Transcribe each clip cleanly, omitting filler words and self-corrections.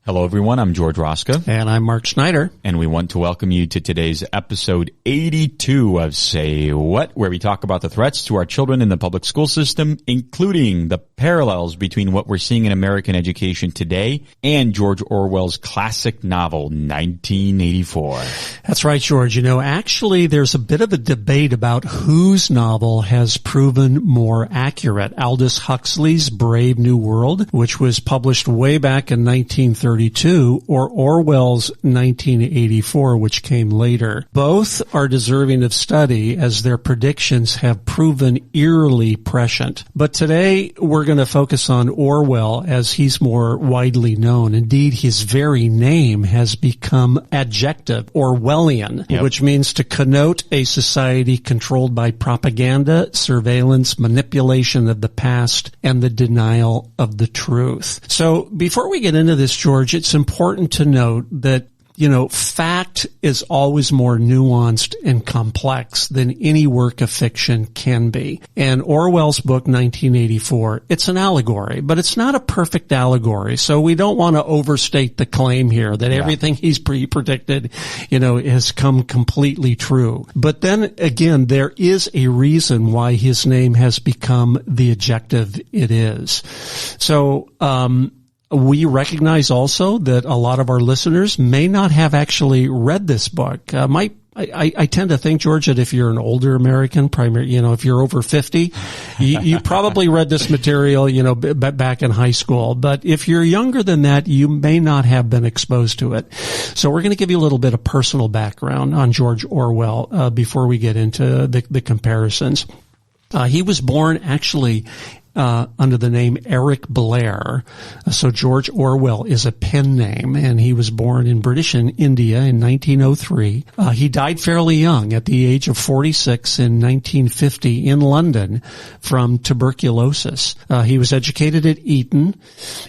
Hello, everyone. I'm George Roska. And I'm Mark Schneider. And we want to welcome you to today's episode 82 of Say What, where we talk about the threats to our children in the public school system, including the parallels between what we're seeing in American education today and George Orwell's classic novel, 1984. That's right, George. You know, actually, there's a bit of a debate about whose novel has proven more accurate. Aldous Huxley's Brave New World, which was published way back in 1932, or Orwell's 1984, which came later. Both are deserving of study as their predictions have proven eerily prescient. But today we're going to focus on Orwell as he's more widely known. Indeed, his very name has become adjective, Orwellian, which means to connote a society controlled by propaganda, surveillance, manipulation of the past, and the denial of the truth. So before we get into this, George, it's important to note that, you know, fact is always more nuanced and complex than any work of fiction can be. And Orwell's book, 1984, it's an allegory, but it's not a perfect allegory. So we don't want to overstate the claim here that everything he's predicted, you know, has come completely true. But then again, there is a reason why his name has become the adjective it is. So, we recognize also that a lot of our listeners may not have actually read this book. I tend to think, George, that if you're an older American, if you're over 50, you probably read this material, you know, back in high school. But if you're younger than that, you may not have been exposed to it. So we're going to give you a little bit of personal background on George Orwell, before we get into the comparisons. He was born actually under the name Eric Blair. So George Orwell is a pen name, and he was born in British India in 1903. He died fairly young at the age of 46 in 1950 in London from tuberculosis. He was educated at Eton,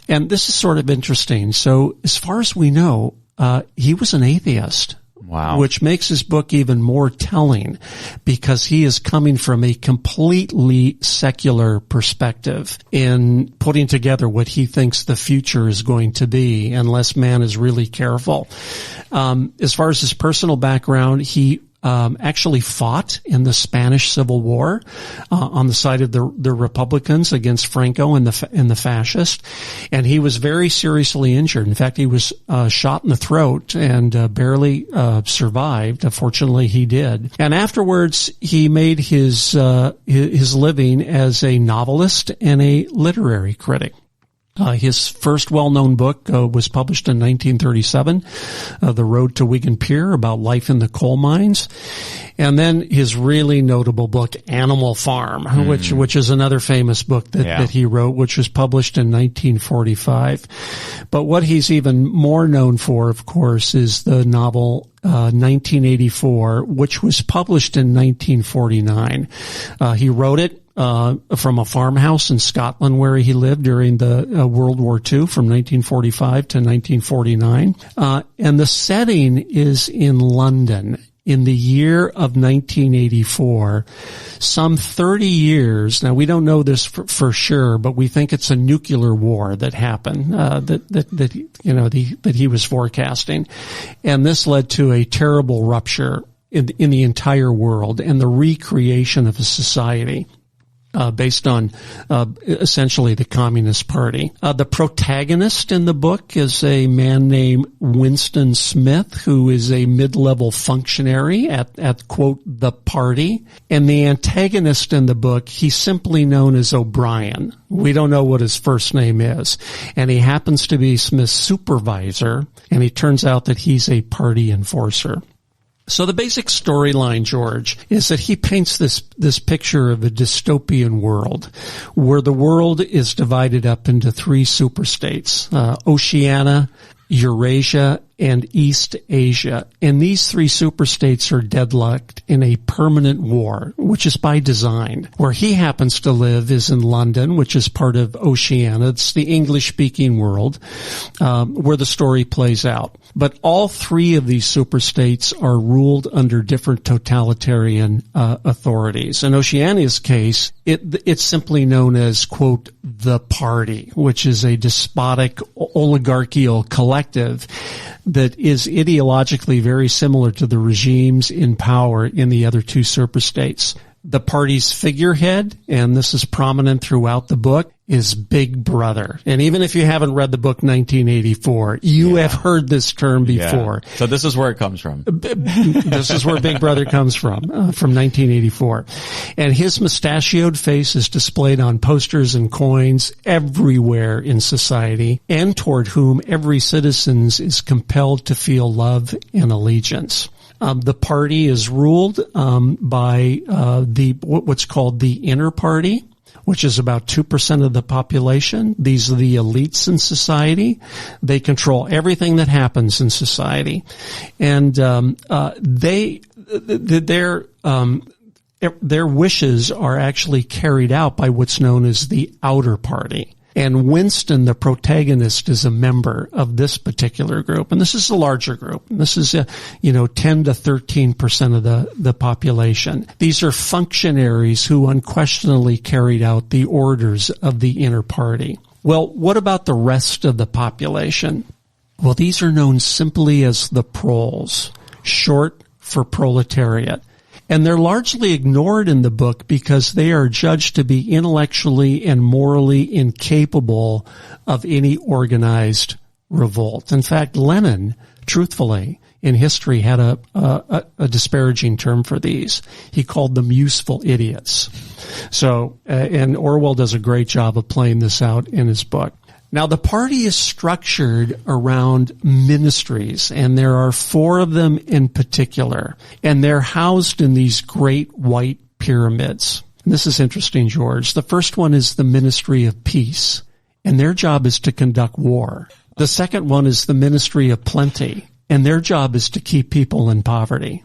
and this is sort of interesting. So as far as we know, he was an atheist. Wow. Which makes his book even more telling because he is coming from a completely secular perspective in putting together what he thinks the future is going to be unless man is really careful. As far as his personal background, he actually fought in the Spanish Civil War on the side of the Republicans against Franco and the fascists, and he was very seriously injured. In fact, he was shot in the throat and barely survived. Fortunately, he did. And afterwards, he made his living as a novelist and a literary critic. His first well-known book was published in 1937, The Road to Wigan Pier, about life in the coal mines. And then his really notable book, Animal Farm, which is another famous book that he wrote, which was published in 1945. But what he's even more known for, of course, is the novel 1984, which was published in 1949. He wrote it from a farmhouse in Scotland where he lived during the World War II from 1945 to 1949. And the setting is in London in the year of 1984, some 30 years. Now, we don't know this for sure, but we think it's a nuclear war that happened, that he was forecasting. And this led to a terrible rupture in the entire world and the recreation of a society based on essentially the Communist Party. The protagonist in the book is a man named Winston Smith, who is a mid-level functionary at quote, the party. And the antagonist in the book, he's simply known as O'Brien. We don't know what his first name is. And he happens to be Smith's supervisor, and it turns out that he's a party enforcer. So the basic storyline, George, is that he paints this picture of a dystopian world where the world is divided up into three superstates, Oceania, Eurasia, and East Asia. And these three superstates are deadlocked in a permanent war, which is by design. Where he happens to live is in London, which is part of Oceania. It's the English-speaking world, where the story plays out. But all three of these superstates are ruled under different totalitarian authorities. In Oceania's case, it's simply known as, quote, the party, which is a despotic oligarchical collective that is ideologically very similar to the regimes in power in the other two superstates. The party's figurehead, and this is prominent throughout the book, is Big Brother. And even if you haven't read the book 1984, you have heard this term before. Yeah. So this is where it comes from. This is where Big Brother comes from 1984. And his mustachioed face is displayed on posters and coins everywhere in society, and toward whom every citizen is compelled to feel love and allegiance. The party is ruled by what's called the inner party, which is about 2% of the population. These are the elites in society. They control everything that happens in society, and their wishes are actually carried out by what's known as the outer party. And Winston, the protagonist, is a member of this particular group. And this is a larger group. This is, 10 to 13% of the population. These are functionaries who unquestionably carried out the orders of the inner party. Well, what about the rest of the population? Well, these are known simply as the proles, short for proletariat. And they're largely ignored in the book because they are judged to be intellectually and morally incapable of any organized revolt. In fact, Lenin, truthfully, in history had a disparaging term for these. He called them useful idiots. So, and Orwell does a great job of playing this out in his book. Now, the party is structured around ministries, and there are 4 of them in particular, and they're housed in these great white pyramids. And this is interesting, George. The first one is the Ministry of Peace, and their job is to conduct war. The second one is the Ministry of Plenty, and their job is to keep people in poverty.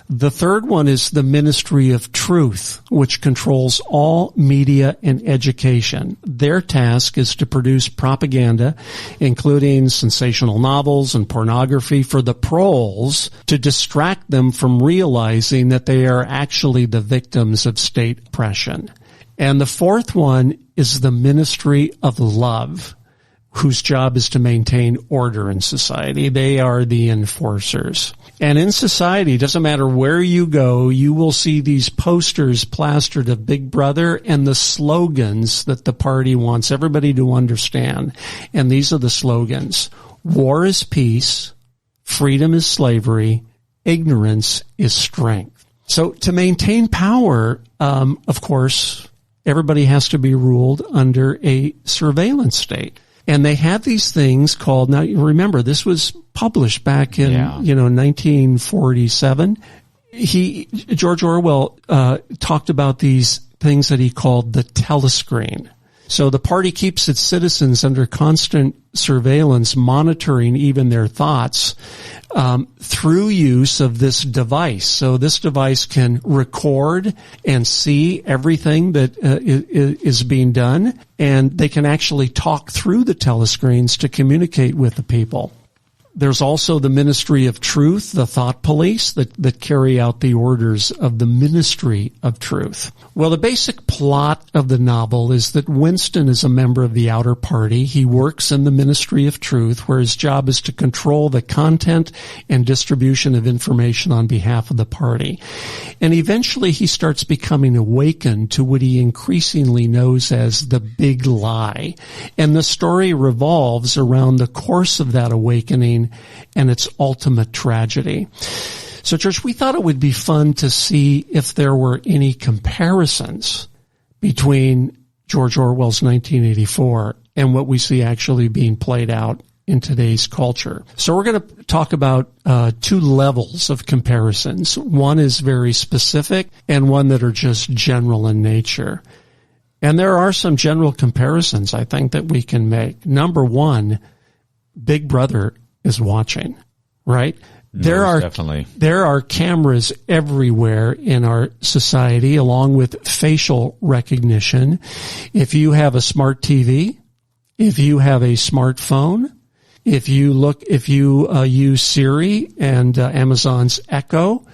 The third one is the Ministry of Truth, which controls all media and education. Their task is to produce propaganda, including sensational novels and pornography, for the proles to distract them from realizing that they are actually the victims of state oppression. And the fourth one is the Ministry of Love, whose job is to maintain order in society. They are the enforcers. And in society, it doesn't matter where you go, you will see these posters plastered of Big Brother and the slogans that the party wants everybody to understand. And these are the slogans. War is peace. Freedom is slavery. Ignorance is strength. So to maintain power, of course, everybody has to be ruled under a surveillance state. And they have these things called, now remember, this was published back in, 1947. George Orwell, talked about these things that he called the telescreen. So the party keeps its citizens under constant surveillance, monitoring even their thoughts, through use of this device. So this device can record and see everything that is being done, and they can actually talk through the telescreens to communicate with the people. There's also the Ministry of Truth, the thought police that carry out the orders of the Ministry of Truth. Well, the basic plot of the novel is that Winston is a member of the outer party. He works in the Ministry of Truth, where his job is to control the content and distribution of information on behalf of the party. And eventually he starts becoming awakened to what he increasingly knows as the big lie. And the story revolves around the course of that awakening and its ultimate tragedy. So, Church, we thought it would be fun to see if there were any comparisons between George Orwell's 1984 and what we see actually being played out in today's culture. So we're going to talk about 2 levels of comparisons. One is very specific and one that are just general in nature. And there are some general comparisons, I think, that we can make. Number one, Big Brother is watching. right? Definitely. There are cameras everywhere in our society, along with facial recognition. If you have a smart TV, if you have a smartphone, if you use Siri and Amazon's Echo,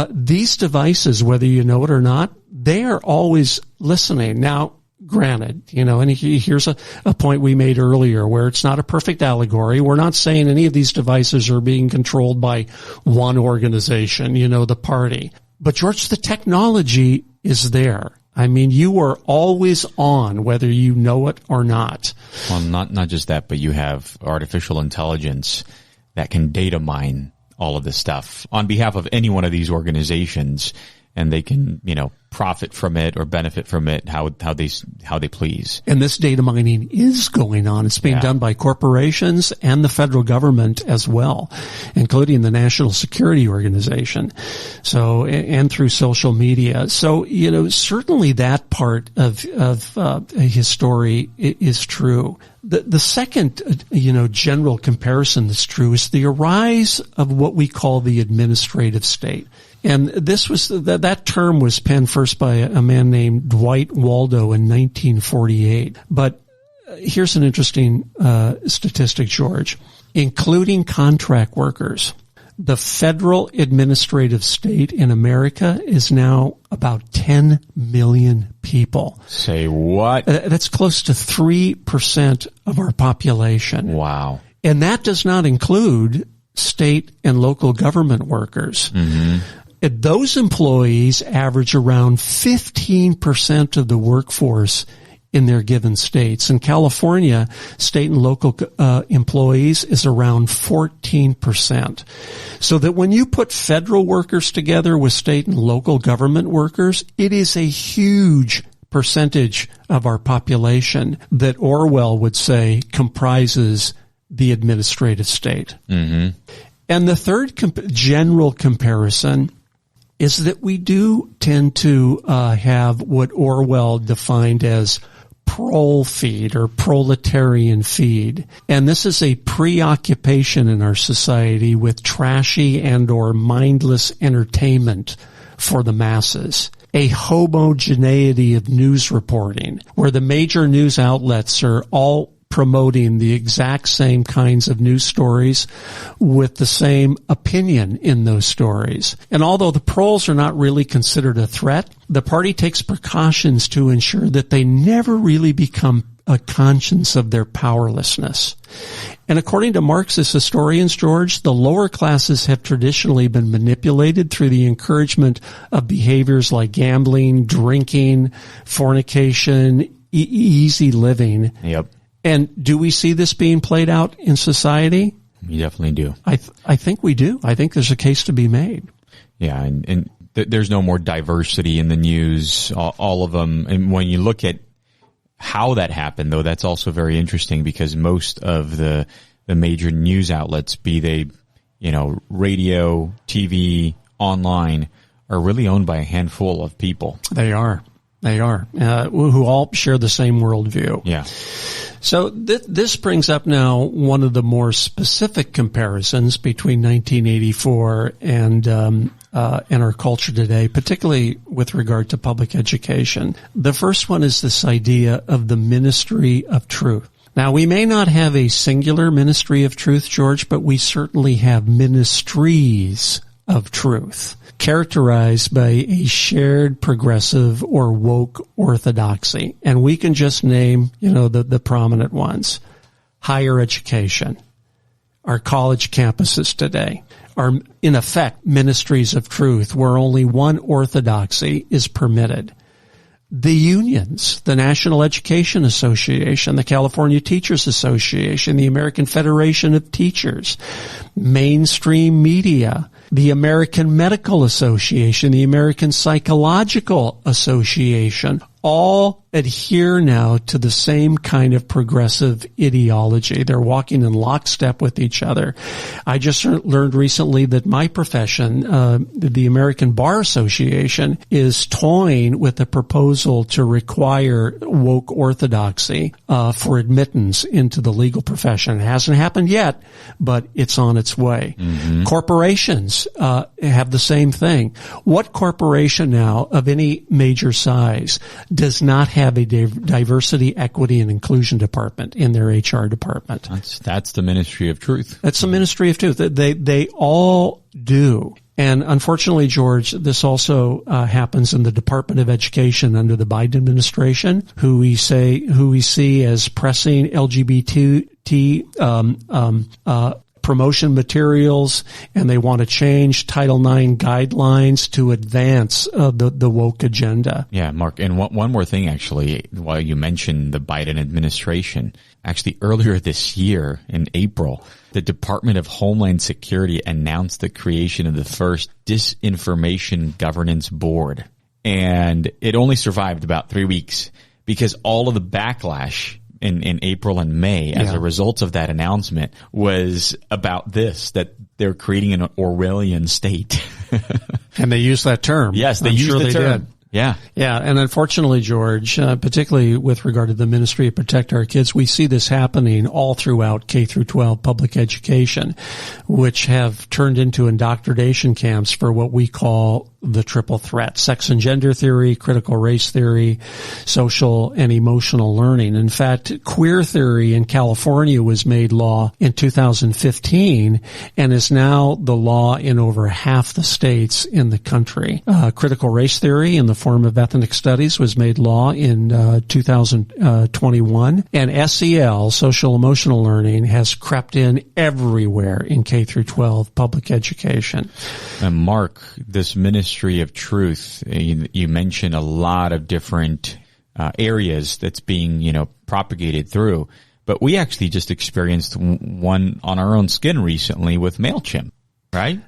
these devices, whether you know it or not, they are always listening. Now, granted, and here's a point we made earlier where it's not a perfect allegory. We're not saying any of these devices are being controlled by one organization, the party. But George, the technology is there. I mean, you are always on, whether you know it or not. Well, not just that, but you have artificial intelligence that can data mine all of this stuff on behalf of any one of these organizations, and they can, profit from it or benefit from it how they please. And this data mining is going on. It's being done by corporations and the federal government as well, including the National Security Organization. So, and through social media. So, certainly that part of his story is true. The second, general comparison that's true is the rise of what we call the administrative state. And this was, that term was penned first by a man named Dwight Waldo in 1948. But here's an interesting statistic, George. Including contract workers, the federal administrative state in America is now about 10 million people. Say what? That's close to 3% of our population. Wow. And that does not include state and local government workers. Mm-hmm. Those employees average around 15% of the workforce in their given states. In California, state and local employees is around 14%. So that when you put federal workers together with state and local government workers, it is a huge percentage of our population that Orwell would say comprises the administrative state. Mm-hmm. And the third general comparison is that we do tend to have what Orwell defined as prole feed or proletarian feed. And this is a preoccupation in our society with trashy and or mindless entertainment for the masses. A homogeneity of news reporting where the major news outlets are all promoting the exact same kinds of news stories with the same opinion in those stories. And although the proles are not really considered a threat, the party takes precautions to ensure that they never really become a conscience of their powerlessness. And according to Marxist historians, George, the lower classes have traditionally been manipulated through the encouragement of behaviors like gambling, drinking, fornication, easy living. Yep. And do we see this being played out in society? We definitely do. I think we do. I think there's a case to be made. Yeah, and there's no more diversity in the news, all of them. And when you look at how that happened, though, that's also very interesting because most of the major news outlets, be they, radio, TV, online, are really owned by a handful of people. They are. Who all share the same worldview. Yeah. So this brings up now one of the more specific comparisons between 1984 and our culture today, particularly with regard to public education. The first one is this idea of the ministry of truth. Now, we may not have a singular ministry of truth, George, but we certainly have ministries of truth, characterized by a shared progressive or woke orthodoxy. And we can just name, the prominent ones. Higher education. Our college campuses today are, in effect, ministries of truth where only one orthodoxy is permitted. The unions, the National Education Association, the California Teachers Association, the American Federation of Teachers, mainstream media, the American Medical Association, the American Psychological Association, all adhere now to the same kind of progressive ideology. They're walking in lockstep with each other. I just learned recently that my profession, the American Bar Association, is toying with a proposal to require woke orthodoxy for admittance into the legal profession. It hasn't happened yet, but it's on its way. Mm-hmm. Corporations have the same thing. What corporation now of any major size does not have a diversity, equity, and inclusion department in their HR department? That's the Ministry of Truth. That's the Ministry of Truth. They all do. And unfortunately, George, this also happens in the Department of Education under the Biden administration, who we see as pressing LGBT promotion materials, and they want to change Title IX guidelines to advance the woke agenda. Yeah, Mark, and one more thing, actually, while you mentioned the Biden administration, actually earlier this year in April, the Department of Homeland Security announced the creation of the first Disinformation Governance Board. And it only survived about 3 weeks because all of the backlash in April and May as a result of that announcement was about this, that they're creating an Orwellian state. And they use that term. Yes, they use the term. Did. Yeah. Yeah. And unfortunately, George, particularly with regard to the Ministry of Protect Our Kids, we see this happening all throughout K through 12 public education, which have turned into indoctrination camps for what we call the triple threat: sex and gender theory, critical race theory, social and emotional learning. In fact, queer theory in California was made law in 2015 and is now the law in over half the states in the country. Critical race theory in the form of ethnic studies was made law in 2021, and SEL, social emotional learning, has crept in everywhere in K through 12 public education. And Mark, this Ministry of Truth, you mentioned a lot of different areas that's being, propagated through, but we actually just experienced one on our own skin recently with MailChimp, right?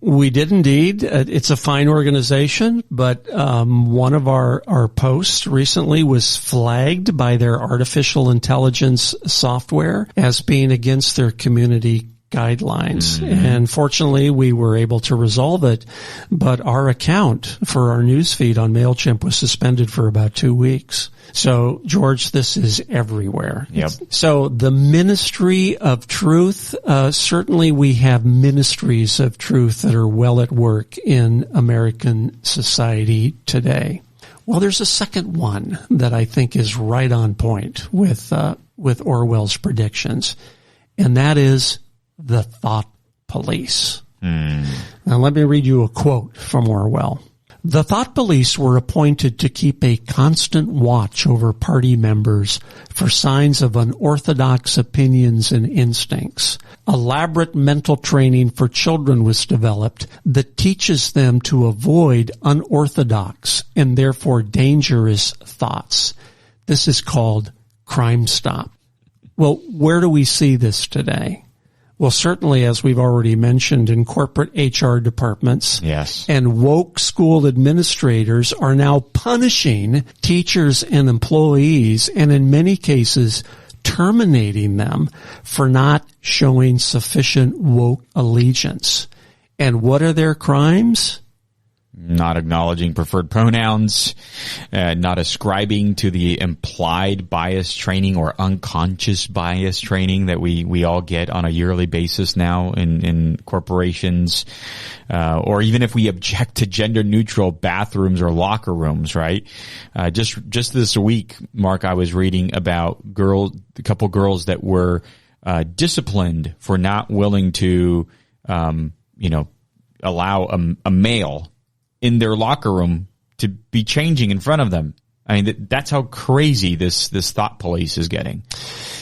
We did indeed. It's a fine organization, but one of our posts recently was flagged by their artificial intelligence software as being against their community guidelines. Mm-hmm. And fortunately, we were able to resolve it, but our account for our newsfeed on MailChimp was suspended for about 2 weeks. So, George, this is everywhere. Yep. So the Ministry of Truth, certainly we have ministries of truth that are well at work in American society today. Well, there's a second one that I think is right on point with Orwell's predictions, and that is the thought police. Now let me read you a quote from Orwell. The thought police were appointed to keep a constant watch over party members for signs of unorthodox opinions and instincts. Elaborate mental training for children was developed that teaches them to avoid unorthodox and therefore dangerous thoughts. This is called Crime Stop. Well, where do we see this today? Well, certainly, as we've already mentioned, in corporate HR departments. Yes. And woke school administrators are now punishing teachers and employees, and in many cases, terminating them for not showing sufficient woke allegiance. And what are their crimes? Not acknowledging preferred pronouns, not ascribing to the implied bias training or unconscious bias training that we all get on a yearly basis now in corporations, or even if we object to gender neutral bathrooms or locker rooms, right? Just this week, Mark, I was reading about a couple girls that were disciplined for not willing to, allow a male in their locker room to be changing in front of them. I mean, that's how crazy this thought police is getting.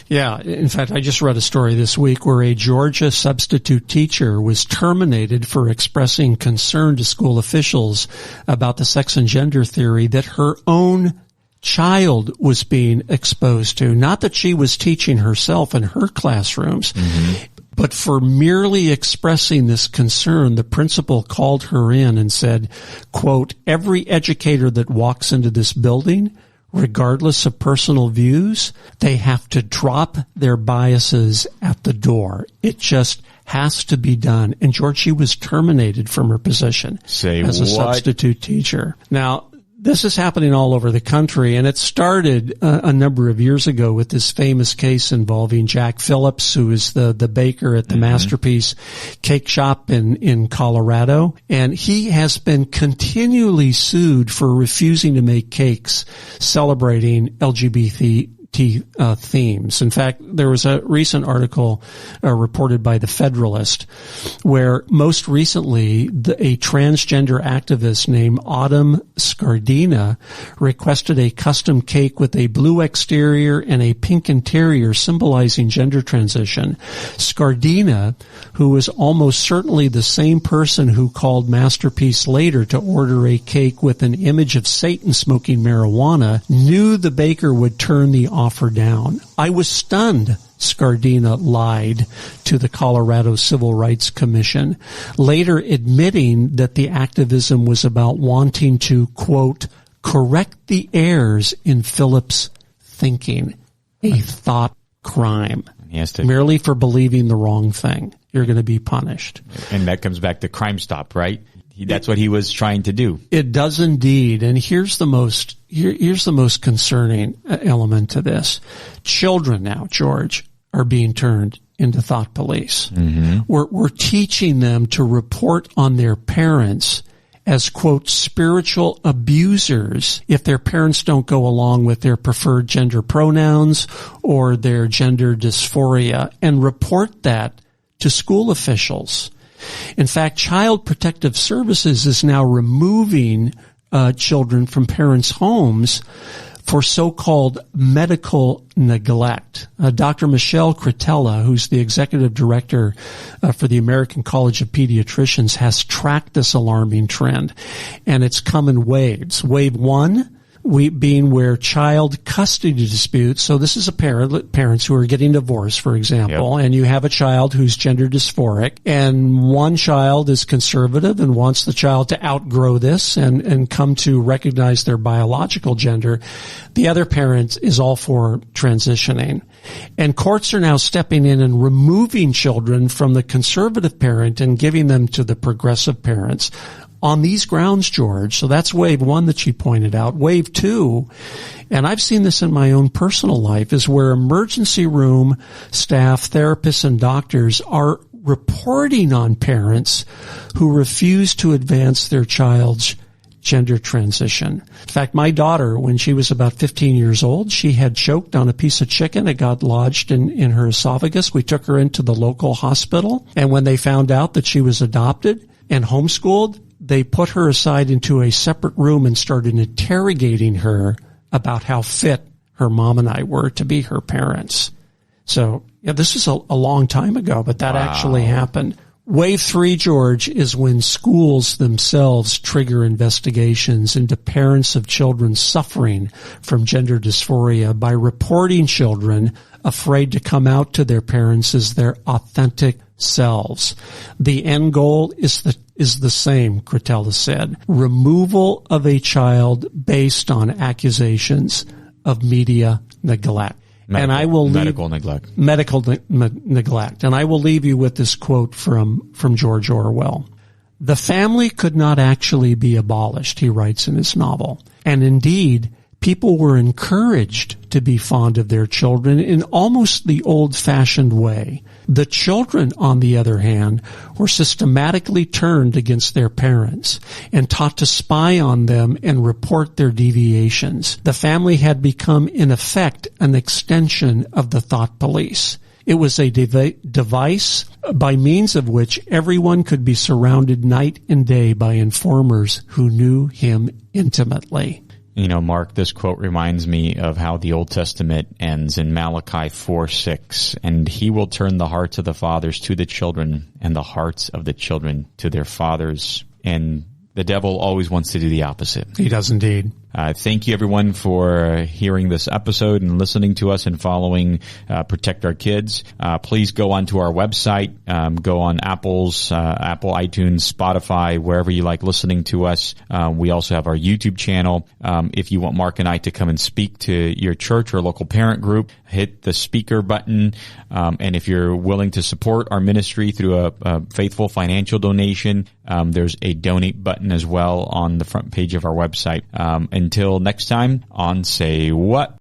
Yeah. In fact, I just read a story this week where a Georgia substitute teacher was terminated for expressing concern to school officials about the sex and gender theory that her own child was being exposed to. Not that she was teaching herself in her classrooms. Mm-hmm. But for merely expressing this concern, the principal called her in and said, quote, "Every educator that walks into this building, regardless of personal views, they have to drop their biases at the door. It just has to be done." And George, she was terminated from her position as a substitute teacher. Now, this is happening all over the country, and it started a number of years ago with this famous case involving Jack Phillips, who is the baker at the Masterpiece Cake Shop in Colorado. And he has been continually sued for refusing to make cakes celebrating LGBT themes. In fact, there was a recent article reported by the Federalist where most recently a transgender activist named Autumn Scardina requested a custom cake with a blue exterior and a pink interior symbolizing gender transition. Scardina, who was almost certainly the same person who called Masterpiece later to order a cake with an image of Satan smoking marijuana, knew the baker would turn the offer down. "I was stunned," Scardina lied to the Colorado Civil Rights Commission, later admitting that the activism was about wanting to, quote, "correct the errors in Phillips' thinking," a thought crime. Merely for believing the wrong thing, you're going to be punished. And that comes back to Crime Stop, right? That's what he was trying to do. It does indeed. And here's the most concerning element to this. Children now, George, are being turned into thought police. Mm-hmm. We're teaching them to report on their parents as, quote, spiritual abusers if their parents don't go along with their preferred gender pronouns or their gender dysphoria, and report that to school officials. In fact, Child Protective Services is now removing children from parents' homes for so-called medical neglect. Dr. Michelle Cretella, who's the executive director for the American College of Pediatricians, has tracked this alarming trend, and it's come in waves. Wave one, being where child custody disputes. So this is parents who are getting divorced, for example, and you have a child who's gender dysphoric, and one child is conservative and wants the child to outgrow this and come to recognize their biological gender. The other parent is all for transitioning. And courts are now stepping in and removing children from the conservative parent and giving them to the progressive parents on these grounds, George. So that's wave one that she pointed out. Wave two, and I've seen this in my own personal life, is where emergency room staff, therapists, and doctors are reporting on parents who refuse to advance their child's gender transition. In fact, my daughter, when she was about 15 years old, she had choked on a piece of chicken. It got lodged in her esophagus. We took her into the local hospital, and when they found out that she was adopted and homeschooled, they put her aside into a separate room and started interrogating her about how fit her mom and I were to be her parents. So, yeah, this is a long time ago, but that actually happened. Wave three, George, is when schools themselves trigger investigations into parents of children suffering from gender dysphoria by reporting children afraid to come out to their parents as their authentic selves. The end goal is the same, Cretella said. Removal of a child based on accusations of media neglect. Medical neglect. And I will leave you with this quote from George Orwell. "The family could not actually be abolished," he writes in his novel. And indeed, people were encouraged to be fond of their children in almost the old-fashioned way. The children, on the other hand, were systematically turned against their parents and taught to spy on them and report their deviations. The family had become, in effect, an extension of the thought police. It was a device by means of which everyone could be surrounded night and day by informers who knew him intimately. You know, Mark, this quote reminds me of how the Old Testament ends in Malachi 4:6, "And he will turn the hearts of the fathers to the children and the hearts of the children to their fathers." And the devil always wants to do the opposite. He does indeed. Thank you everyone for hearing this episode and listening to us and following Protect Our Kids. Please go onto our website, go on Apple, iTunes, Spotify, wherever you like listening to us. We also have our YouTube channel. If you want Mark and I to come and speak to your church or local parent group, hit the speaker button. And if you're willing to support our ministry through a faithful financial donation, there's a donate button as well on the front page of our website. Until next time on Say What?